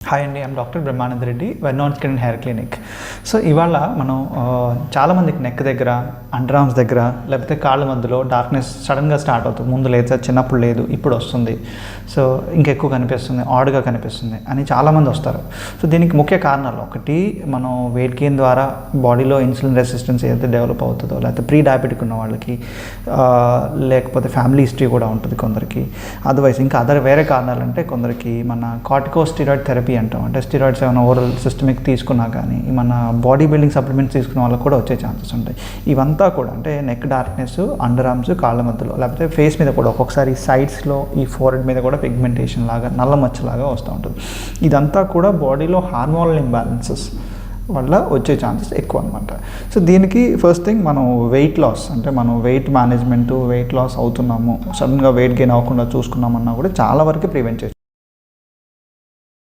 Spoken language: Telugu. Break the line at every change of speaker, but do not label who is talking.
హాయ్ అండి, I'm doctor Brahmananda Reddy, Vernon skin and hair clinic. So ఇవాళ మనం చాలామందికి నెక్ దగ్గర, అండర్ ఆర్మ్స్ దగ్గర, లేకపోతే కాళ్ళ మధ్యలో డార్క్నెస్ సడన్గా స్టార్ట్ అవుతుంది. ముందు లేదు సార్, చిన్నప్పుడు లేదు, ఇప్పుడు వస్తుంది, సో ఇంకెక్కువ కనిపిస్తుంది, ఆడ్గా కనిపిస్తుంది అని చాలామంది వస్తారు. సో దీనికి ముఖ్య కారణాలు, ఒకటి మనం వెయిట్ గెయిన్ ద్వారా బాడీలో ఇన్సులిన్ రెసిస్టెన్స్ ఏదైతే డెవలప్ అవుతుందో, లేకపోతే ప్రీ డయాబెటిక్ ఉన్న వాళ్ళకి, లేకపోతే ఫ్యామిలీ హిస్టరీ కూడా ఉంటుంది కొందరికి. అదర్వైజ్ ఇంకా వేరే కారణాలు అంటే కొందరికి మన కార్టికోస్టెరాయిడ్ థెరపీ అంటాం, అంటే స్టెరాయిడ్స్ ఏమైనా ఓరల్ సిస్టమిక్ తీసుకున్నా కానీ మన బాడీ బిల్డింగ్ సప్లిమెంట్స్ తీసుకున్న వాళ్ళకి కూడా వచ్చే ఛాన్సెస్ ఉంటాయి. ఇవంతా కూడా అంటే నెక్ డార్క్నెస్, అండర్ ఆర్మ్స్, కాళ్ళ మధ్యలో, లేకపోతే ఫేస్ మీద కూడా ఒక్కొక్కసారి సైడ్స్లో ఈ ఫోర్హెడ్ మీద కూడా పిగ్మెంటేషన్ లాగా, నల్ల మచ్చలాగా వస్తూ ఉంటుంది. ఇదంతా కూడా బాడీలో హార్మోనల్ ఇంబ్యాలెన్సెస్ వల్ల వచ్చే ఛాన్సెస్ ఎక్కువ అనమాట. సో దీనికి ఫస్ట్ థింగ్ మనం వెయిట్ లాస్, అంటే మనం వెయిట్ మేనేజ్మెంట్, వెయిట్ లాస్ అవుతున్నాము, సడన్గా వెయిట్ గెయిన్ అవ్వకుండా చూసుకున్నామన్నా కూడా చాలా వరకు ప్రివెంట్ చేయొచ్చు.